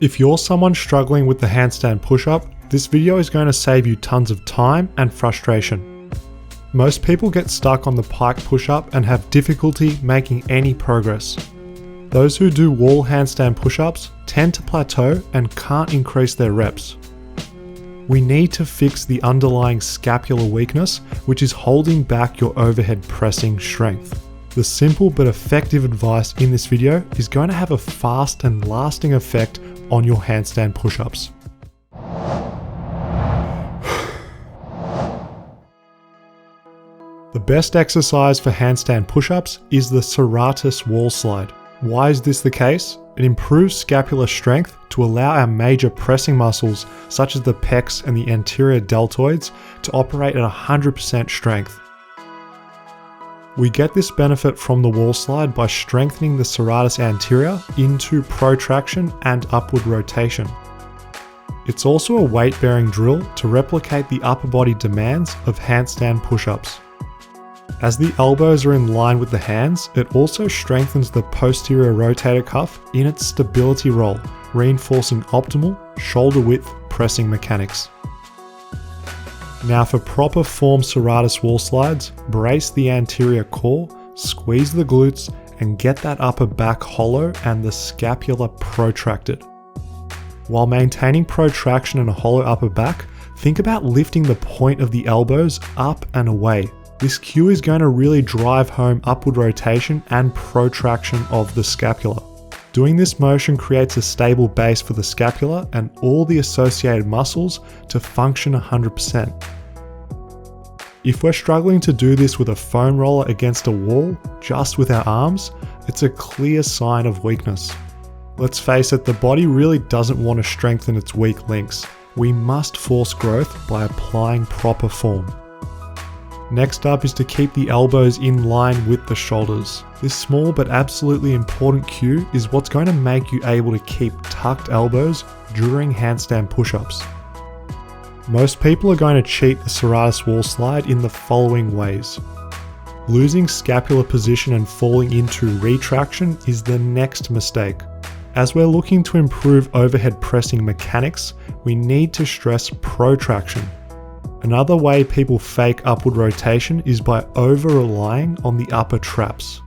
If you're someone struggling with the handstand push-up, this video is going to save you tons of time and frustration. Most people get stuck on the pike push-up and have difficulty making any progress. Those who do wall handstand push-ups tend to plateau and can't increase their reps. We need to fix the underlying scapular weakness, which is holding back your overhead pressing strength. The simple but effective advice in this video is going to have a fast and lasting effect on your handstand push-ups. The best exercise for handstand push-ups is the serratus wall slide. Why is this the case? It improves scapular strength to allow our major pressing muscles such as the pecs and the anterior deltoids to operate at 100% strength. We get this benefit from the wall slide by strengthening the serratus anterior into protraction and upward rotation. It's also a weight-bearing drill to replicate the upper body demands of handstand push-ups. As the elbows are in line with the hands, it also strengthens the posterior rotator cuff in its stability role, reinforcing optimal shoulder width pressing mechanics. Now for proper form serratus wall slides, brace the anterior core, squeeze the glutes, and get that upper back hollow and the scapula protracted. While maintaining protraction and a hollow upper back, think about lifting the point of the elbows up and away. This cue is going to really drive home upward rotation and protraction of the scapula. Doing this motion creates a stable base for the scapula and all the associated muscles to function 100%. If we're struggling to do this with a foam roller against a wall, just with our arms, it's a clear sign of weakness. Let's face it, the body really doesn't want to strengthen its weak links. We must force growth by applying proper form. Next up is to keep the elbows in line with the shoulders. This small but absolutely important cue is what's going to make you able to keep tucked elbows during handstand push-ups. Most people are going to cheat the serratus wall slide in the following ways. Losing scapular position and falling into retraction is the next mistake. As we're looking to improve overhead pressing mechanics, we need to stress protraction. Another way people fake upward rotation is by over-relying on the upper traps.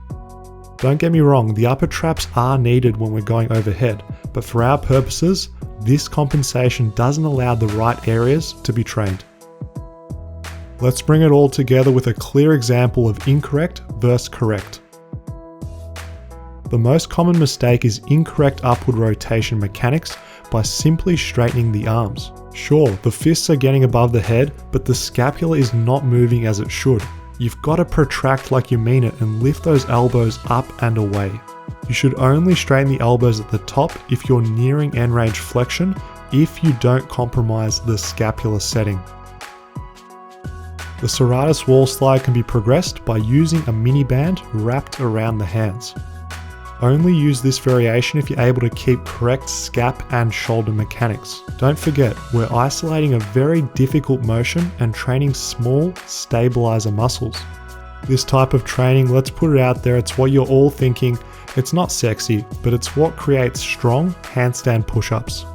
Don't get me wrong, the upper traps are needed when we're going overhead, but for our purposes, this compensation doesn't allow the right areas to be trained. Let's bring it all together with a clear example of incorrect versus correct. The most common mistake is incorrect upward rotation mechanics by simply straightening the arms. Sure, the fists are getting above the head, but the scapula is not moving as it should. You've got to protract like you mean it and lift those elbows up and away. You should only straighten the elbows at the top if you're nearing end range flexion, if you don't compromise the scapular setting. The serratus wall slide can be progressed by using a mini band wrapped around the hands. Only use this variation if you're able to keep correct scap and shoulder mechanics. Don't forget, we're isolating a very difficult motion and training small stabilizer muscles. This type of training, let's put it out there, it's what you're all thinking. It's not sexy, but it's what creates strong handstand push-ups.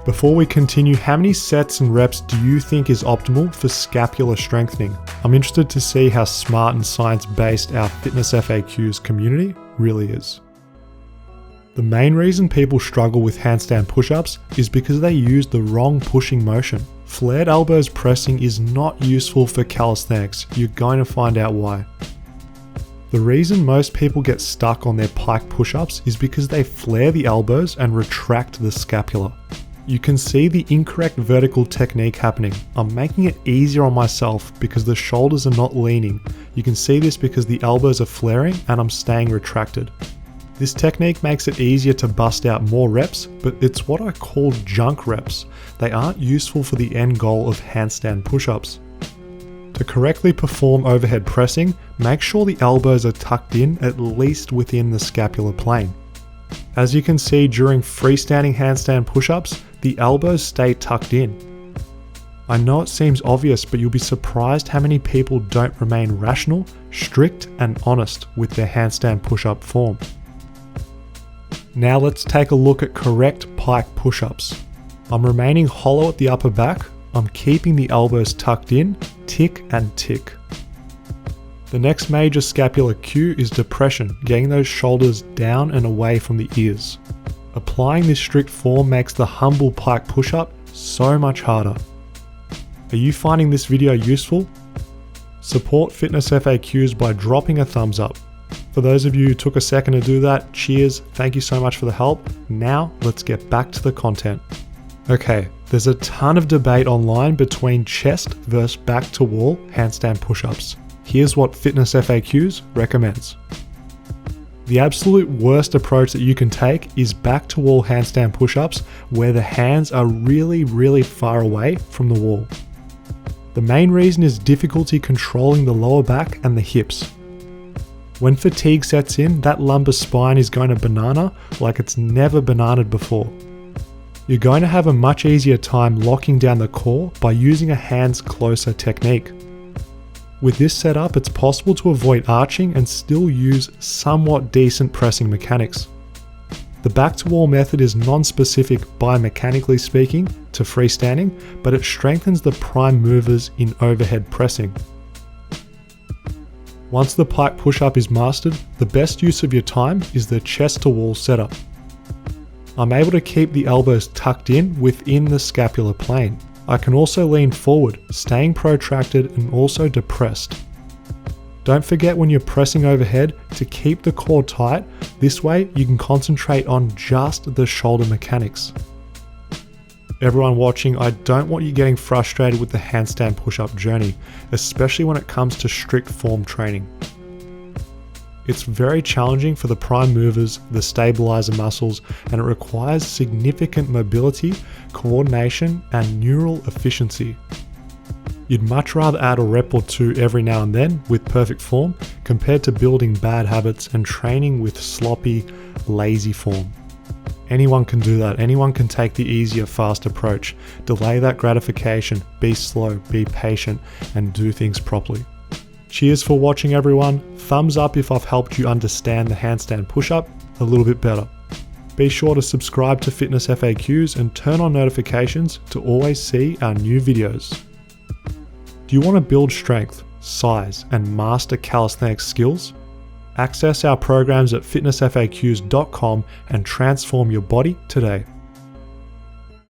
Before we continue, how many sets and reps do you think is optimal for scapular strengthening? I'm interested to see how smart and science-based our fitness FAQs community really is. The main reason people struggle with handstand push-ups is because they use the wrong pushing motion. Flared elbows pressing is not useful for calisthenics. You're going to find out why. The reason most people get stuck on their pike push-ups is because they flare the elbows and retract the scapula. You can see the incorrect vertical technique happening. I'm making it easier on myself because the shoulders are not leaning. You can see this because the elbows are flaring and I'm staying retracted. This technique makes it easier to bust out more reps, but it's what I call junk reps. They aren't useful for the end goal of handstand push-ups. To correctly perform overhead pressing, make sure the elbows are tucked in at least within the scapular plane. As you can see during freestanding handstand push-ups, the elbows stay tucked in. I know it seems obvious, but you'll be surprised how many people don't remain rational, strict, and honest with their handstand push-up form. Now let's take a look at correct pike push-ups. I'm remaining hollow at the upper back. I'm keeping the elbows tucked in, tick and tick. The next major scapular cue is depression, getting those shoulders down and away from the ears. Applying this strict form makes the humble pike push-up so much harder. Are you finding this video useful? Support Fitness FAQs by dropping a thumbs up. For those of you who took a second to do that, cheers, thank you so much for the help. Now let's get back to the content. Okay, there's a ton of debate online between chest versus back to wall handstand push-ups. Here's what Fitness FAQs recommends. The absolute worst approach that you can take is back to wall handstand push-ups where the hands are really far away from the wall. The main reason is difficulty controlling the lower back and the hips. When fatigue sets in, that lumbar spine is going to banana like it's never bananaed before. You're going to have a much easier time locking down the core by using a hands closer technique. With this setup, it's possible to avoid arching and still use somewhat decent pressing mechanics. The back to wall method is non-specific biomechanically speaking to freestanding, but it strengthens the prime movers in overhead pressing. Once the pike push-up is mastered, the best use of your time is the chest to wall setup. I'm able to keep the elbows tucked in within the scapular plane. I can also lean forward, staying protracted and also depressed. Don't forget when you're pressing overhead to keep the core tight. This way you can concentrate on just the shoulder mechanics. Everyone watching, I don't want you getting frustrated with the handstand push-up journey, especially when it comes to strict form training. It's very challenging for the prime movers, the stabilizer muscles, and it requires significant mobility, coordination, and neural efficiency. You'd much rather add a rep or two every now and then with perfect form compared to building bad habits and training with sloppy, lazy form. Anyone can do that. Anyone can take the easier, fast approach. Delay that gratification, be slow, be patient, and do things properly. Cheers for watching, everyone. Thumbs up if I've helped you understand the handstand push-up a little bit better. Be sure to subscribe to Fitness FAQs and turn on notifications to always see our new videos. Do you want to build strength, size, and master calisthenics skills? Access our programs at fitnessfaqs.com and transform your body today.